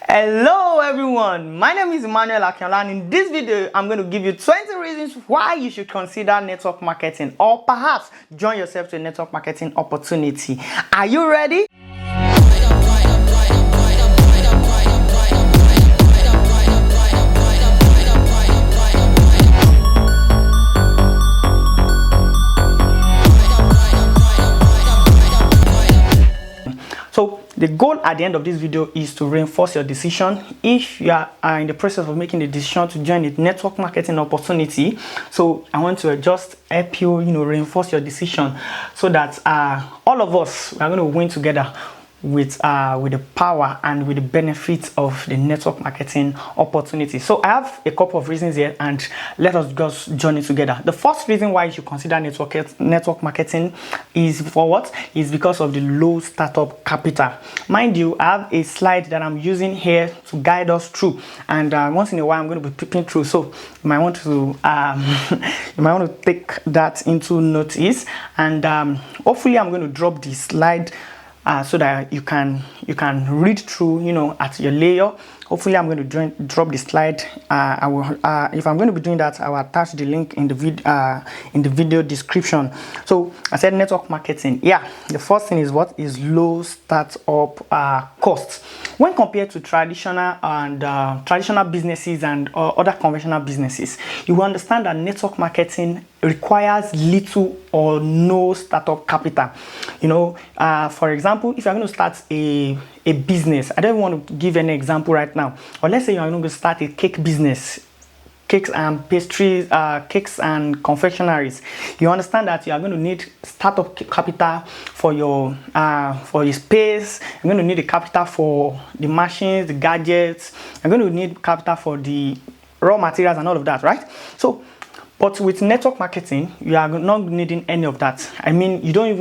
Hello everyone, my name is Emmanuel Akinola, and in this video I'm going to give you 20 reasons why you should consider network marketing or perhaps join yourself to a network marketing opportunity. Are you ready? So the goal at the end of this video is to reinforce your decision if you are in the process of making the decision to join a network marketing opportunity. So I want to just help you, reinforce your decision so that all of us are going to win together with the power and with the benefits of the network marketing opportunity. So I have a couple of reasons here, and let us just journey together. The first reason why you should consider network marketing is for what? Is because of the low startup capital. Mind you, I have a slide that I'm using here to guide us through, and once in a while I'm going to be peeping through, so you might want to take that into notice, and hopefully I'm going to drop this slide so that you can read through, at your layer. Hopefully, I'm going to drop the slide. I will, if I'm going to be doing that, I will attach the link in the video description. So I said network marketing. Yeah, the first thing is what is low startup costs when compared to traditional businesses and other conventional businesses. You will understand that network marketing requires little or no startup capital. For example, if you're going to start a business, I don't want to give any example right now, or let's say you're going to start a cake business, cakes and pastries, cakes and confectionaries. You understand that you are going to need startup capital for your space. You're going to need the capital for the machines, the gadgets. You're going to need capital for the raw materials and all of that, right? So but with network marketing, you are not needing any of that. I mean, you don't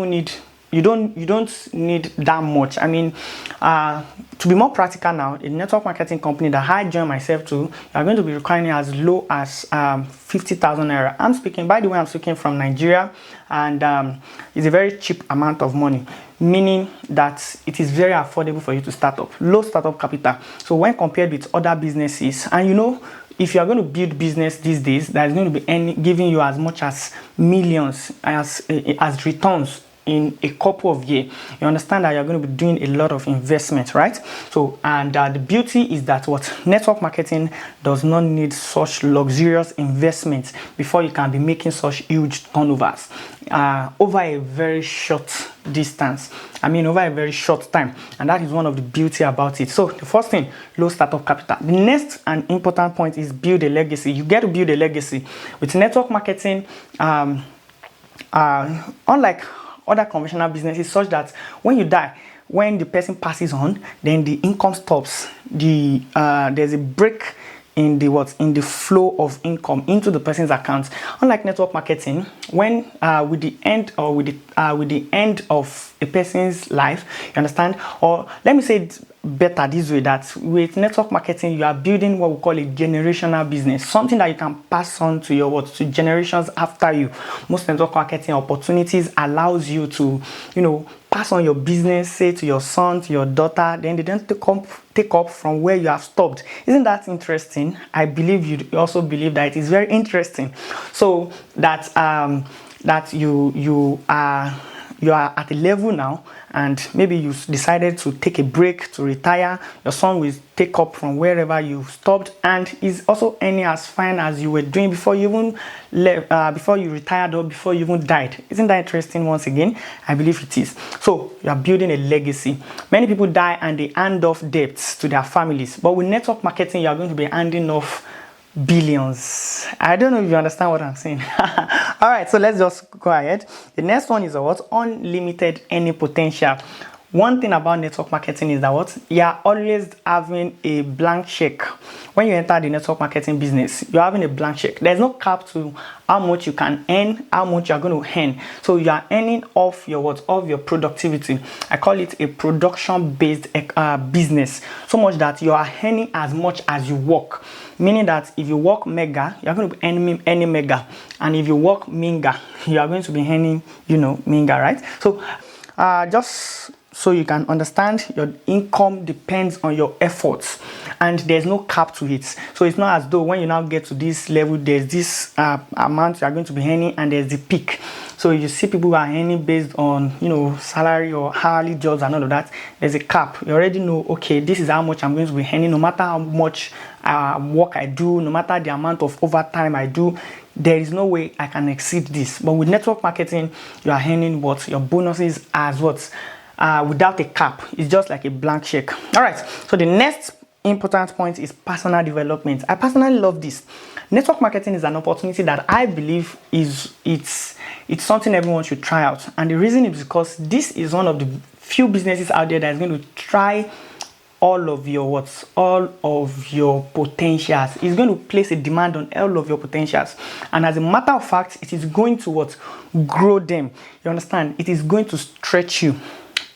need that much. I mean, to be more practical now, a network marketing company that I joined myself to, you are going to be requiring as low as 50,000 naira. I'm speaking from Nigeria, and it's a very cheap amount of money, meaning that it is very affordable for you to start up. Low startup capital. So when compared with other businesses, and if you are going to build business these days, that is going to be giving you as much as millions as returns in a couple of years. You understand that you're going to be doing a lot of investment, right? So, and the beauty is that network marketing does not need such luxurious investments before you can be making such huge turnovers over a very short distance. Over a very short time, and that is one of the beauty about it. So the first thing, low startup capital. The next and important point is build a legacy. You get to build a legacy with network marketing. Unlike other conventional businesses, such that when you die, when the person passes on, then the income stops. There's a break in the flow of income into the person's account. Unlike network marketing, when with the end of a person's life, you understand, or let me say it better this way, that with network marketing you are building what we call a generational business, something that you can pass on to to generations after you. Most network marketing opportunities allows you to pass on your business, say to your son, to your daughter, then they don't take up from where you have stopped. Isn't that interesting? I believe you also believe that it is very interesting. So that you are at a level now, and maybe you decided to take a break, to retire. Your son will take up from wherever you stopped, and is also earning as fine as you were doing before you even before you retired or before you even died. Isn't that interesting? Once again, I believe it is. So you are building a legacy. Many people die and they hand off debts to their families, but with network marketing you are going to be handing off billions. I don't know if you understand what I'm saying. All right, so let's just go ahead. The next one is unlimited earning potential. One thing about network marketing is that you are always having a blank check. When you enter the network marketing business, you're having a blank check. There's no cap to how much you can earn, how much you're going to earn. So you are earning off your productivity. I call it a production-based business. So much that you are earning as much as you work. Meaning that if you work mega, you're going to be earning mega. And if you work minga, you are going to be earning, minga, right? So just so you can understand, your income depends on your efforts. and there's no cap to it. So it's not as though when you now get to this level, there's this amount you are going to be earning, and there's the peak. So you see people who are earning based on, you know, salary or hourly jobs and all of that. There's a cap. You already know, okay, this is how much I'm going to be earning, no matter how much work I do, no matter the amount of overtime I do. There is no way I can exceed this. But with network marketing, you are earning what your bonuses as what without a cap. It's just like a blank check. All right. So the next important point is personal development. I personally love this. Network marketing is an opportunity that I believe it's something everyone should try out. And the reason is because this is one of the few businesses out there that is going to try all of your potentials. It's going to place a demand on all of your potentials, and as a matter of fact, it is going to grow them. You understand? It is going to stretch you.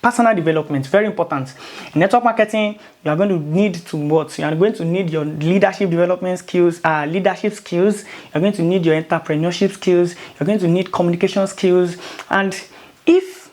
Personal development, very important. In network marketing, you are going to need to You are going to need your leadership development skills, leadership skills. You're going to need your entrepreneurship skills. You're going to need communication skills. And if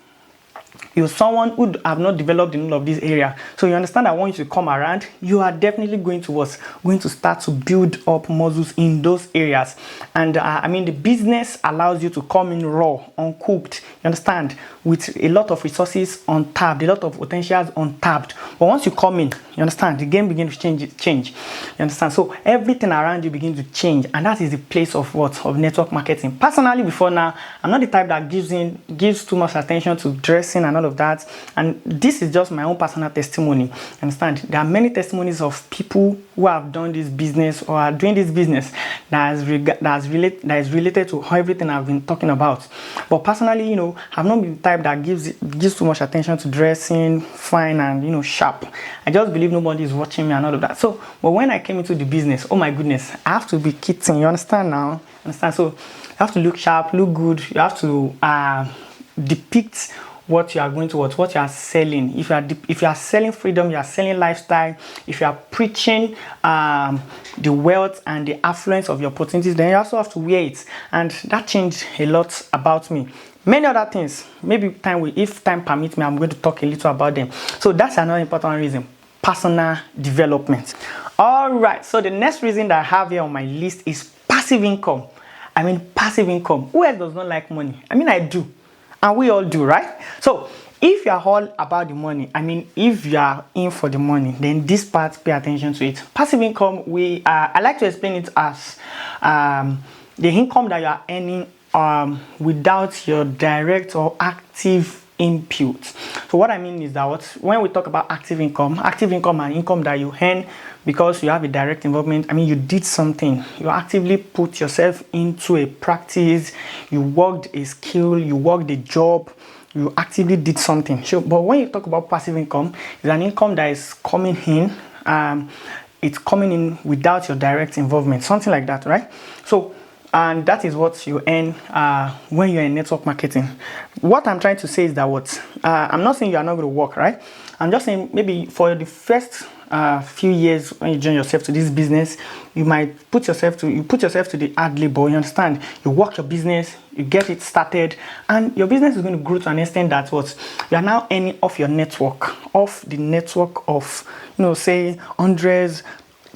you're someone who have not developed in all of this area, so you understand that once you come around, you are definitely going to start to build up muscles in those areas. And I mean, the business allows you to come in raw, uncooked, you understand, with a lot of resources untapped, a lot of potentials untapped. But once you come in, you understand, the game begins to change. You understand? So everything around you begins to change, and that is the place of network marketing. Personally, before now, I'm not the type that gives too much attention to dressing and all of that, and this is just my own personal testimony. Understand, there are many testimonies of people who have done this business or are doing this business that is related to everything I've been talking about. But personally, I've not been the type that gives too much attention to dressing fine and sharp. I just believe nobody is watching me and all of that. So but when I came into the business, oh my goodness, I have to be kidding. You understand now? So you have to look sharp, look good. You have to depict what you are going to what you are selling. If you are selling freedom, you are selling lifestyle. If you are preaching the wealth and the affluence of your opportunities, then you also have to wear it. And that changed a lot about me. Many other things, maybe if time permits me, I'm going to talk a little about them. So that's another important reason: personal development. All right, so the next reason that I have here on my list is passive income. I mean, passive income. Who else does not like money? I mean, I do. And we all do, right? So if you are all about the money, I mean, if you are in for the money, then this part, pay attention to it. Passive income, I like to explain it as the income that you are earning without your direct or active input. So what I mean is that when we talk about active income and income that you earn because you have a direct involvement, I mean, you did something. You actively put yourself into a practice, you worked a skill, you worked a job, you actively did something. So, but when you talk about passive income, it's an income that is coming in, it's coming in without your direct involvement, something like that, right? So, and that is what you earn when you're in network marketing. What I'm trying to say is that I'm not saying you are not going to work, right? I'm just saying maybe for the first few years when you join yourself to this business, you might put yourself to the hard labor. You understand? You work your business, you get it started, and your business is going to grow to an extent that you are now earning off your network, off the network of say hundreds,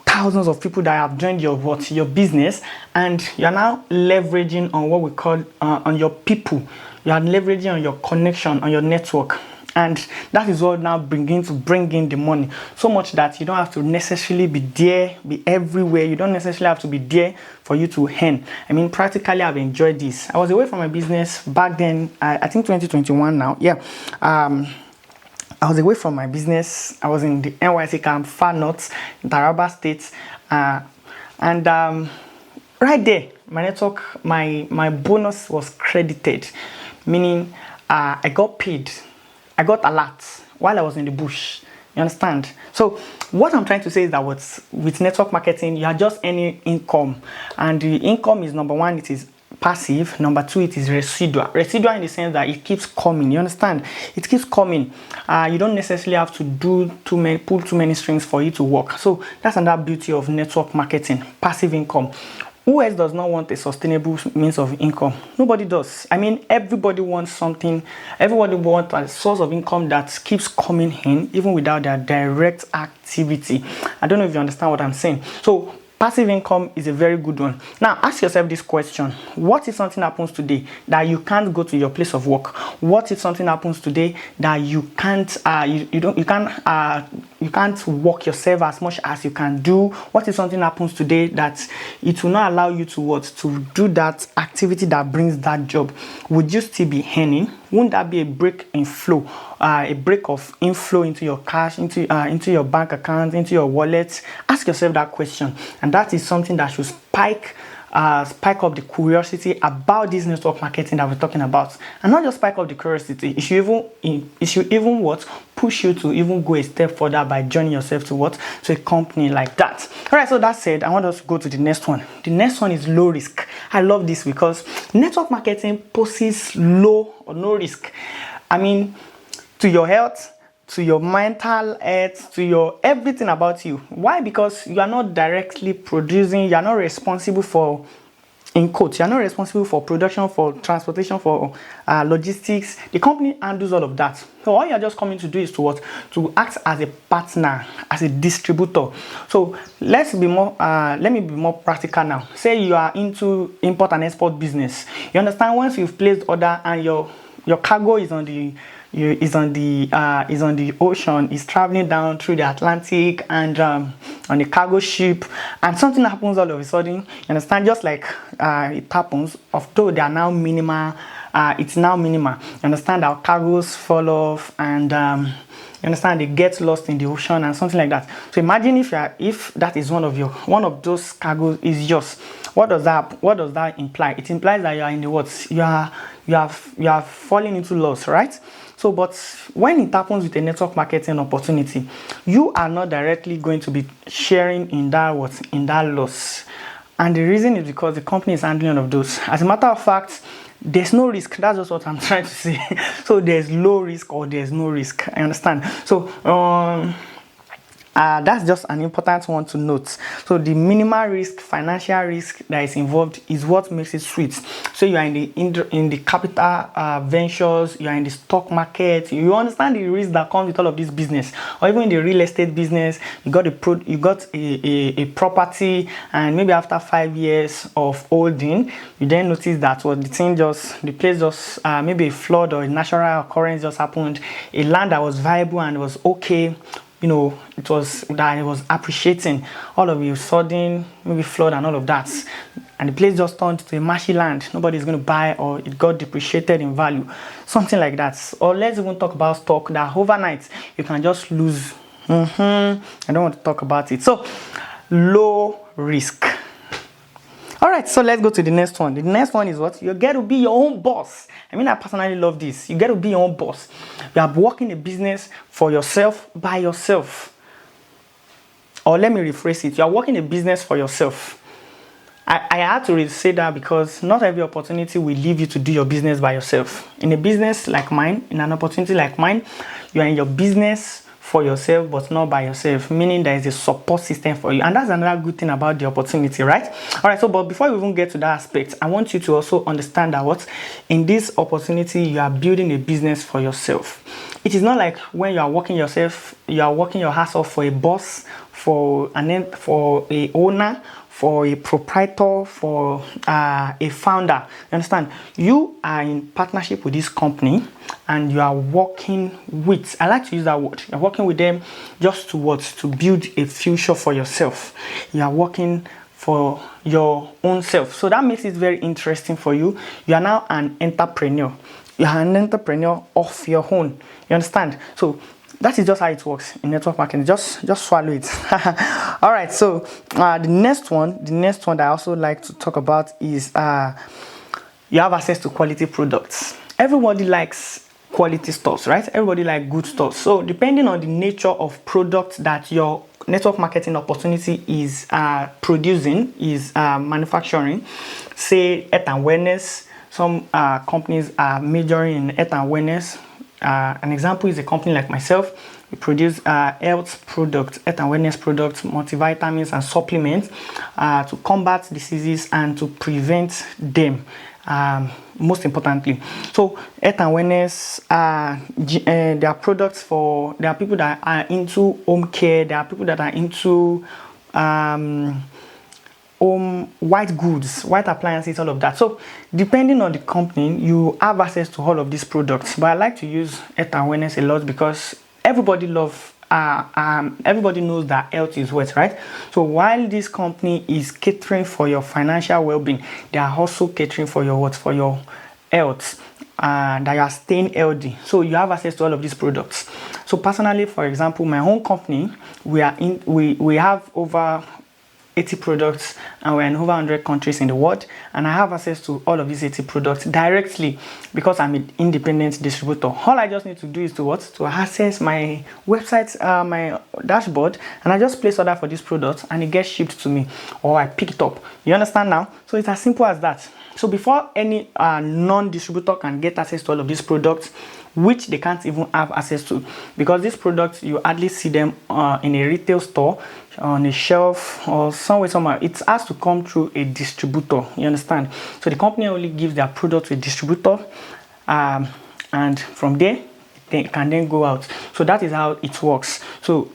thousands of people that have joined your business, and you are now leveraging on what we call on your people. You are leveraging on your connection, on your network, and that is what now bring in the money. So much that you don't have to necessarily be everywhere. You don't necessarily have to be there for you to earn. I mean, practically, I've enjoyed this. I was away from my business back then. I think 2021 now. Yeah. I was away from my business. I was in the NYC camp, far north, Taraba State, and right there, my network, my bonus was credited, meaning I got paid, I got alert while I was in the bush. You understand? So what I'm trying to say is that with network marketing, you are just earning income, and the income is, number one, it is passive. Number two, it is residual in the sense that it keeps coming. You understand? It keeps coming. You don't necessarily have to pull too many strings for it to work. So that's another beauty of network marketing, passive income. Who else does not want a sustainable means of income? Nobody does. I mean, everybody wants something. Everybody wants a source of income that keeps coming in, even without their direct activity. I don't know if you understand what I'm saying. So passive income is a very good one. Now, ask yourself this question. What if something happens today that you can't go to your place of work? What if something happens today that you can't you can't work yourself as much as you can do? What if something happens today that it will not allow you to do that activity that brings that job? Would you still be earning? Wouldn't that be a break in flow, a break of inflow into your cash, into your bank account, into your wallet? Ask yourself that question, and that is something that should spike up the curiosity about this network marketing that we're talking about. And not just spike up the curiosity, it should even what push you to even go a step further by joining yourself to a company like that. All right, so that said, I want us to go to the next one. The next one is low risk. I love this because network marketing poses low or no risk. I mean, to your health, to your mental health, to your everything about you. Why? Because you are not directly producing, you are not responsible for, in quotes, you are not responsible for production, for transportation, for logistics. The company handles all of that. So all you are just coming to do is to act as a partner, as a distributor. So let me be more practical now. Say you are into import and export business. You understand, once you've placed order and your cargo is on the ocean, is traveling down through the Atlantic and on a cargo ship, and something happens all of a sudden, you understand, just like it happens, although they are now minimal, it's now minimal, you understand, our cargoes fall off and you understand, they get lost in the ocean and something like that. So imagine if that is one of those cargoes is yours. What does that imply? It implies that you are in the what? You are falling into loss, right? So, but when it happens with a network marketing opportunity, you are not directly going to be sharing in that loss. And the reason is because the company is handling all of those. As a matter of fact, there's no risk. That's just what I'm trying to say. So there's low risk or there's no risk. I understand. So that's just an important one to note. So the minimal risk, financial risk that is involved is what makes it sweet. So you are in the capital ventures, you are in the stock market, you understand the risk that comes with all of this business, or even in the real estate business. You got a property, and maybe after 5 years of holding, you then notice that the place just maybe a flood or a natural occurrence just happened. A land that was viable and was okay, you know, it was appreciating, all of a sudden, maybe flood and all of that, and the place just turned to a marshy land. Nobody's going to buy, or it got depreciated in value, something like that. Or let's even talk about stock that overnight you can just lose. I don't want to talk about it. So low risk. All right, so let's go to the next one. The next one is what? You get to be your own boss. I mean, I personally love this. You get to be your own boss. You are working a business for yourself, by yourself. Or let me rephrase it. You are working a business for yourself. I had to say that because not every opportunity will leave you to do your business by yourself. In a business like mine, in an opportunity like mine, you are in your business for yourself, but not by yourself, meaning there is a support system for you. And that's another good thing about the opportunity, right? All right, so but before we even get to that aspect, I want you to also understand that what in this opportunity, you are building a business for yourself. It is not like when you are working yourself, you are working your ass off for a boss, for a owner, for a proprietor, for a founder. You understand? You are in partnership with this company, and you are working with, I like to use that word, you're working with them just to build a future for yourself. You are working for your own self. So that makes it very interesting for you. You are now an entrepreneur. You are an entrepreneur of your own. You understand? So that is just how it works in network marketing. Just swallow it. All right. So the next one that I also like to talk about is you have access to quality products. Everybody likes quality stuff, right? Everybody likes good stuff. So depending on the nature of product that your network marketing opportunity is producing, is manufacturing, say health and wellness. Some companies are majoring in health and wellness. An example is a company like myself. We produce health products, health and wellness products, multivitamins and supplements to combat diseases and to prevent them. Most importantly, so health and wellness, there are products for, there are people that are into home care, there are people that are into home white goods, white appliances, all of that. So depending on the company, you have access to all of these products. But I like to use health and wellness a lot because everybody knows that health is wealth, right? So while this company is catering for your financial well-being, they are also catering for your what? For your health, that you are staying healthy. So you have access to all of these products. So personally, for example, my own company, we have over 80 products and we're in over 100 countries in the world, and I have access to all of these 80 products directly because I'm an independent distributor. All I just need to do is to access my website, my dashboard, and I just place order for this product and it gets shipped to me, or I pick it up. You understand now? So it's as simple as that. So before any non-distributor can get access to all of these products, which they can't even have access to, because these products you hardly see them in a retail store, on a shelf, or somewhere. It has to come through a distributor. You understand? So the company only gives their product to a distributor, and from there they can then go out. So that is how it works. So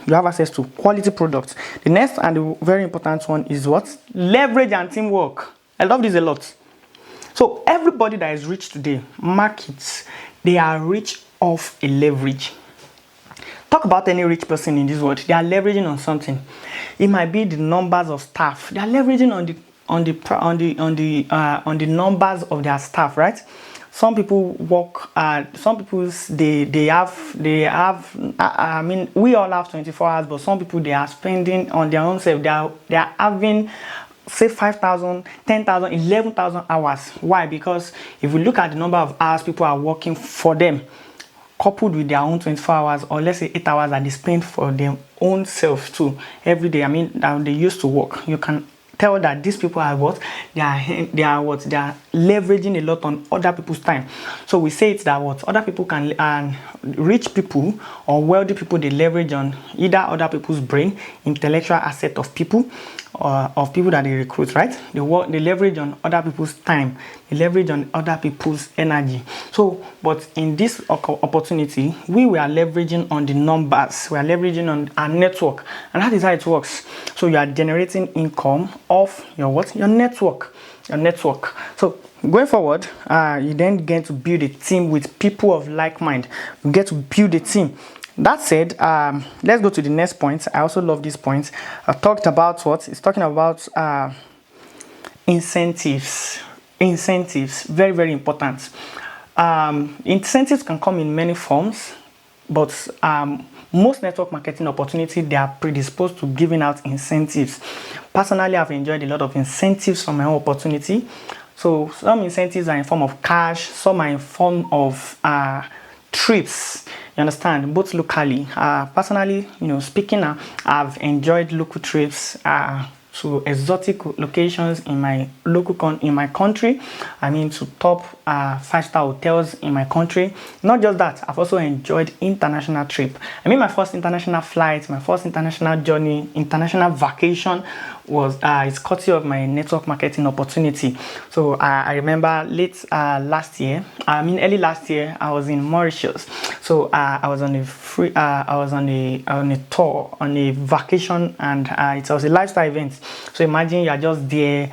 you have access to quality products. The next and the very important one is what? Leverage and teamwork. I love this a lot. So everybody that is rich today, markets, they are rich off a leverage. Talk about any rich person in this world, they are leveraging on something. It might be the numbers of staff. They are leveraging on the numbers of their staff, right? Some people work. Some people they have. I mean, we all have 24 hours, but some people they are spending on their own self. They are having, say, 5,000, 10,000, 11,000 hours. Why? Because if we look at the number of hours people are working for them, coupled with their own 24 hours, or let's say 8 hours that they spend for their own self too every day, I mean, that they used to work, you can tell that these people are what? They are leveraging a lot on other people's time. So we say it's that what other people can, rich people or wealthy people, they leverage on either other people's brain, intellectual asset of people, or of people that they recruit, right? They leverage on other people's time, they leverage on other people's energy. So, but in this opportunity, we were leveraging on the numbers, we are leveraging on our network, and that is how it works. So you are generating income off your what? Your network. So going forward, you then get to build a team with people of like mind. You get to build a team. That said, let's go to the next point. I also love this point. I've talked about what? It's talking about incentives. Incentives, very, very important. Incentives can come in many forms, but most network marketing opportunities, they are predisposed to giving out incentives. Personally, I've enjoyed a lot of incentives from my own opportunity. So some incentives are in form of cash, some are in form of trips. You understand? Both locally. Personally, speaking, I've enjoyed local trips to exotic locations in my country. I mean, to top 5-star hotels in my country. Not just that, I've also enjoyed international trip. I mean, my first international flight, my first international journey, international vacation was it's courtesy of my network marketing opportunity. So I remember early last year, I was in Mauritius. So I was on a tour, on a vacation, and it was a lifestyle event. So imagine you are just there,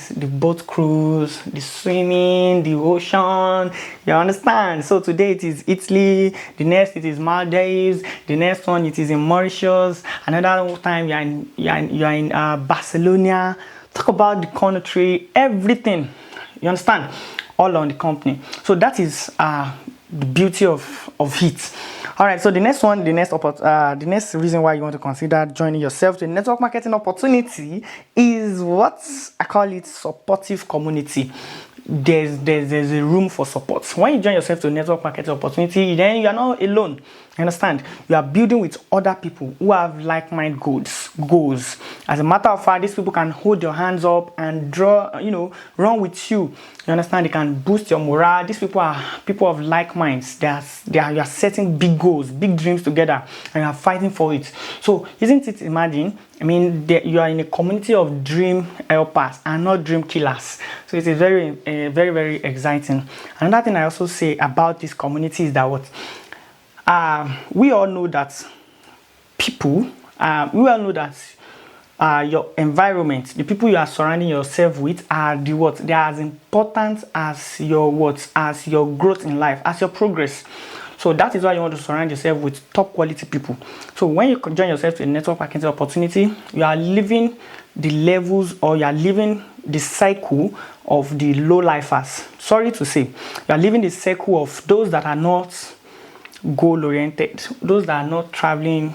the boat cruise, the swimming, the ocean. You understand? So today it is Italy, the next it is Maldives, the next one it is in Mauritius. Another time you are in Barcelona. Talk about the country, everything. You understand? All on the company. So that is the beauty of it. All right, so the next reason why you want to consider joining yourself to a network marketing opportunity is what I call it supportive community. There's a room for support. When you join yourself to a network marketing opportunity, then you are not alone. You understand? You are building with other people who have like-minded goals. As a matter of fact, these people can hold your hands up and run with you. You understand? They can boost your morale. These people are people of like minds. You are setting big goals, big dreams together, and you are fighting for it. So, isn't it imagine? I mean, you are in a community of dream helpers and not dream killers. So it is very, very, very exciting. Another thing I also say about this community is that we all know that your environment, the people you are surrounding yourself with, are they are as important as your growth in life, as your progress. So that is why you want to surround yourself with top quality people. So when you join yourself to a network marketing opportunity, you are living the levels, or you are living the cycle of the low lifers. Sorry to say, you are living the cycle of those that are not goal oriented, those that are not traveling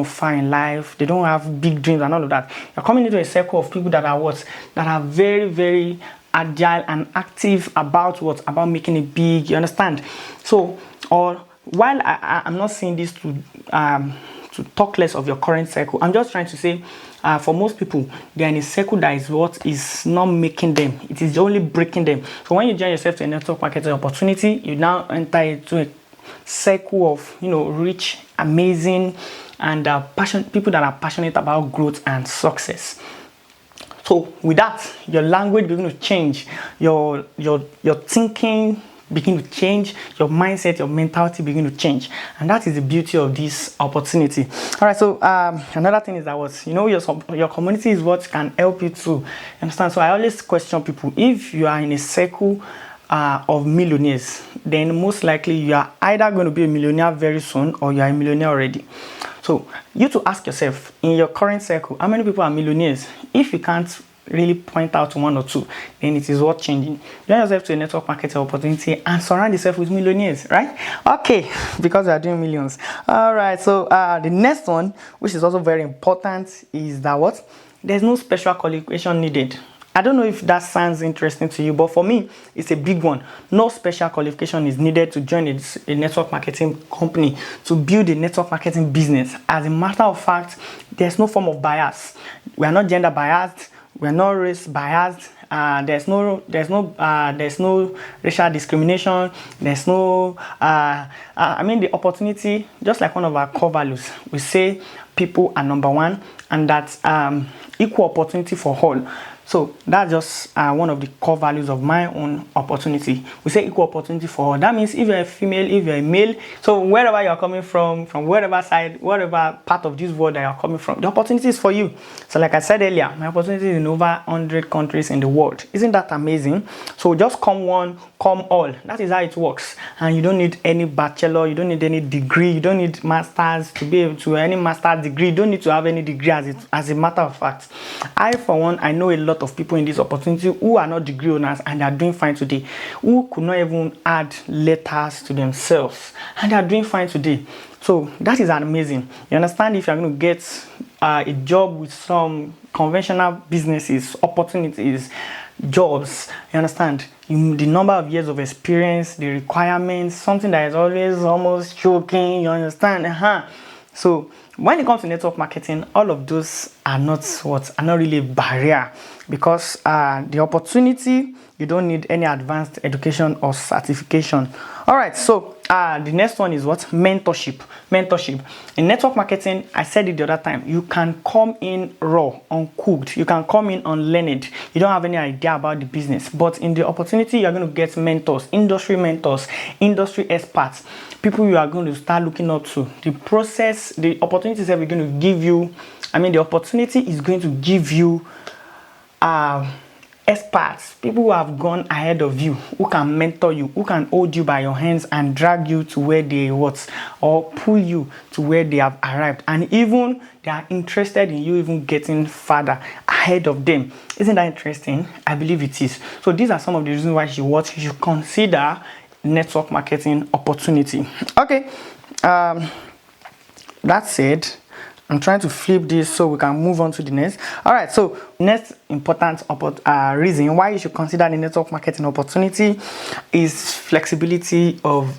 far in life. They don't have big dreams and all of that. You're coming into a circle of people that are very, very agile and active about making it big. You understand? So, or while I'm not saying this to talk less of your current circle, I'm just trying to say for most people, they're in a circle that is not making them. It is only breaking them. So when you join yourself to a network marketing opportunity, you now enter into a circle of rich, amazing, and people that are passionate about growth and success. So with that, your language begin to change, your thinking begin to change, your mindset, your mentality begin to change, and that is the beauty of this opportunity. All right, so another thing is that your community is what can help you to understand. So I always question people: if you are in a circle of millionaires, then most likely you are either going to be a millionaire very soon, or you are a millionaire already. So you to ask yourself, in your current circle, how many people are millionaires? If you can't really point out one or two, then it is worth changing. Join yourself to a network marketing opportunity and surround yourself with millionaires, right? Okay, because we are doing millions. All right, so the next one, which is also very important, is that there's no special qualification needed. I don't know if that sounds interesting to you, but for me, it's a big one. No special qualification is needed to join a network marketing company, to build a network marketing business. As a matter of fact, there's no form of bias. We are not gender biased. We are not race biased. There's no racial discrimination. There's no the opportunity, just like one of our core values, we say people are number one, and that's equal opportunity for all. So that's just one of the core values of my own opportunity. We say equal opportunity for all. That means if you're a female, if you're a male, so wherever you're coming from wherever side, whatever part of this world that you're coming from, the opportunity is for you. So like I said earlier, my opportunity is in over 100 countries in the world. Isn't that amazing? So just come one, come all. That is how it works. And you don't need any bachelor, you don't need any degree, you don't need masters to be able to any master's degree. You don't need to have any degree as a matter of fact. I, for one, I know a lot of people in this opportunity who are not degree owners and they are doing fine today, who could not even add letters to themselves, and they are doing fine today. So that is amazing. You understand? If you're going to get a job with some conventional businesses, opportunities, jobs, you understand, the number of years of experience, the requirements, something that is always almost choking, you understand? So when it comes to network marketing, all of those are not really a barrier, because the opportunity, you don't need any advanced education or certification. All right, so the next one is mentorship. In network marketing, I said it the other time, you can come in raw, uncooked. You can come in unlearned. You don't have any idea about the business, but in the opportunity, you're going to get mentors, industry experts, people you are going to start looking up to. The opportunities that we're going to give you, the opportunity is going to give you experts, people who have gone ahead of you, who can mentor you, who can hold you by your hands and drag you to where they or pull you to where they have arrived, and even they are interested in you even getting further ahead of them. Isn't that interesting? I believe it is. So these are some of the reasons why you should consider network marketing opportunity. Okay, that said, I'm trying to flip this so we can move on to the next. All right, so next important reason why you should consider the network marketing opportunity is flexibility of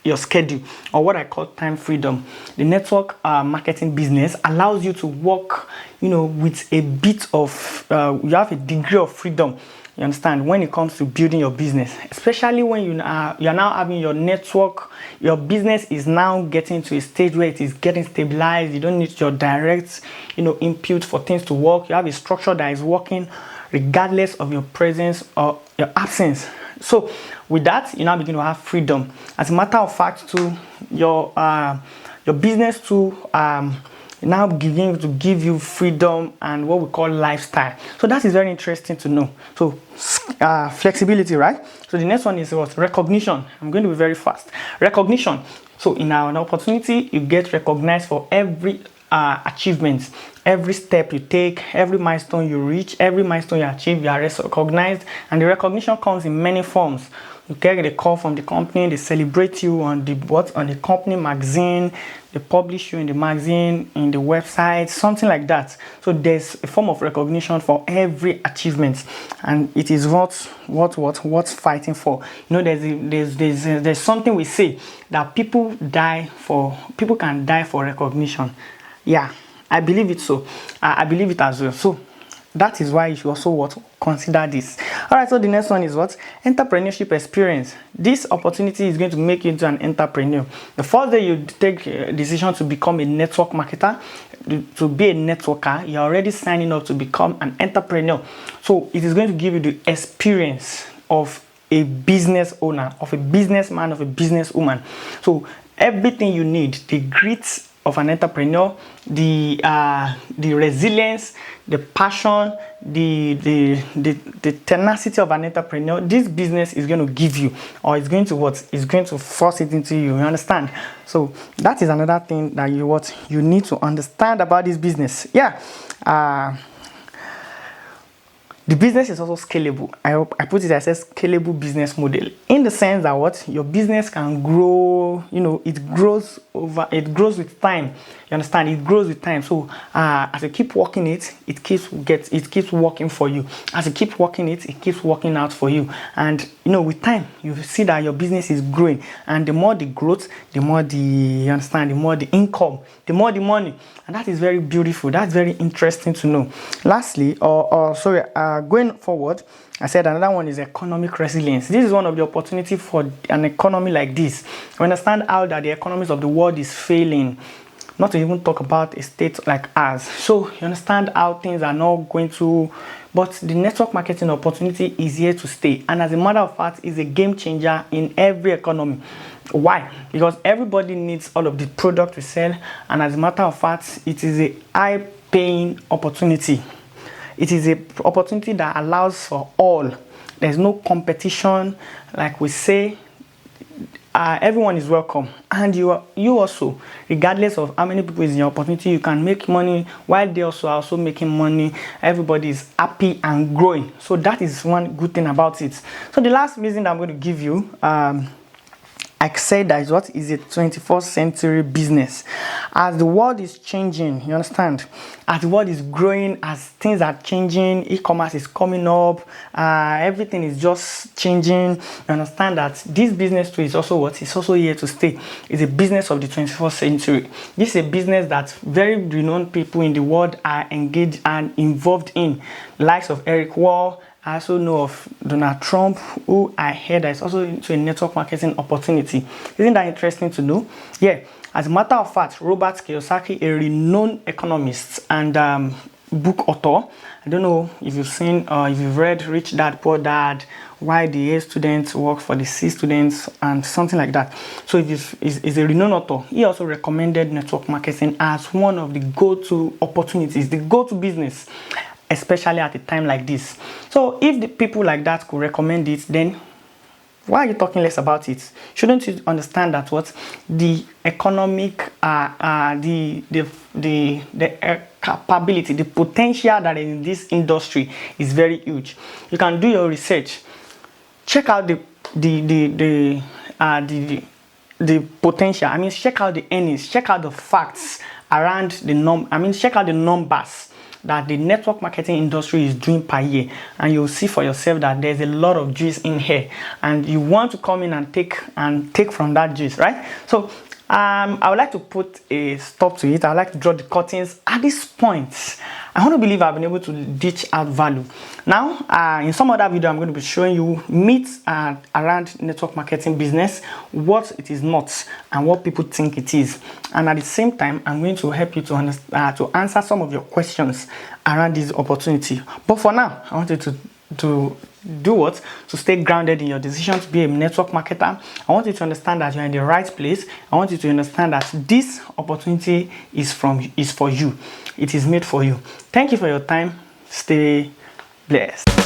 your schedule, or what I call time freedom. The network marketing business allows you to work, with a bit of, you have a degree of freedom. You understand, when it comes to building your business, especially when you're now having your network, your business is now getting to a stage where it is getting stabilized. You don't need your direct, input for things to work. You have a structure that is working regardless of your presence or your absence. So with that, you now begin to have freedom. As a matter of fact, to your business to now begin to give you freedom and what we call lifestyle. So that is very interesting to know. So flexibility, right? So the next one is what? Recognition. I'm going to be very fast. Recognition. So in an opportunity, you get recognized for every achievement, every step you take, every milestone you reach, every milestone you achieve, you are recognized, and the recognition comes in many forms. You get a call from the company, they celebrate you on the company magazine, they publish you in the magazine, in the website, something like that. So there's a form of recognition for every achievement, and it is what's fighting for. There's something we say that people can die for recognition. Yeah, I believe it so. I believe it as well. So that is why you should also consider this. All right, so the next one is what? Entrepreneurship experience. This opportunity is going to make you into an entrepreneur. The first day you take a decision to become a network marketer, to be a networker, you're already signing up to become an entrepreneur. So it is going to give you the experience of a business owner, of a businessman, of a businesswoman. So everything you need, the grit of an entrepreneur, the resilience, the passion, the tenacity of an entrepreneur, this business is going to give you, or it's going to force it into you. You understand? So that is another thing that you need to understand about this business. Yeah. The business is also scalable. I put it as a scalable business model, in the sense that your business can grow. It grows with time. You understand? It grows with time. So as you keep working it keeps working for you. As you keep working it keeps working out for you. And with time, you see that your business is growing. And the more the growth, the more the income, the more the money. And that is very beautiful. That's very interesting to know. Lastly, going forward, I said another one is economic resilience. This is one of the opportunities for an economy like this. You understand how that the economies of the world is failing, not to even talk about a state like ours. So you understand how things are not going to, but the network marketing opportunity is here to stay. And as a matter of fact, is a game changer in every economy. Why? Because everybody needs all of the product we sell, and as a matter of fact, it is a high-paying opportunity. It is an opportunity that allows for all. There's no competition. Like we say, everyone is welcome. And you also, regardless of how many people is in your opportunity, you can make money while they are also making money. Everybody is happy and growing. So that is one good thing about it. So the last reason that I'm going to give you, I said that is a 21st century business. As the world is changing, you understand? As the world is growing, as things are changing, e-commerce is coming up, everything is just changing. You understand that this business too is also it's also here to stay. It's a business of the 21st century. This is a business that very renowned people in the world are engaged and involved in, the likes of Eric Worre. I also know of Donald Trump, who I heard is also into a network marketing opportunity. Isn't that interesting to know? Yeah. As a matter of fact, Robert Kiyosaki, a renowned economist and book author. I don't know if you've seen or if you've read Rich Dad Poor Dad, Why the A students work for the C students, and something like that. So he's a renowned author. He also recommended network marketing as one of the go-to opportunities, the go-to business, especially at a time like this. So if the people like that could recommend it, then why are you talking less about it? Shouldn't you understand that the economic the capability, the potential that is in this industry is very huge. You can do your research, check out the potential. Check out the earnings, check out the facts around check out the numbers that the network marketing industry is doing per year, and you'll see for yourself that there's a lot of juice in here, and you want to come in and take from that juice, right? So I would like to put a stop to it. I would like to draw the curtains at this point. I want to believe I've been able to dish out value. Now, in some other video, I'm going to be showing you myths around network marketing business, what it is not, and what people think it is. And at the same time, I'm going to help you to understand, to answer some of your questions around this opportunity. But for now, I want you to do what? To stay grounded in your decision to be a network marketer. I want you to understand that you're in the right place. I want you to understand that this opportunity is for you. It is made for you. Thank you for your time. Stay blessed.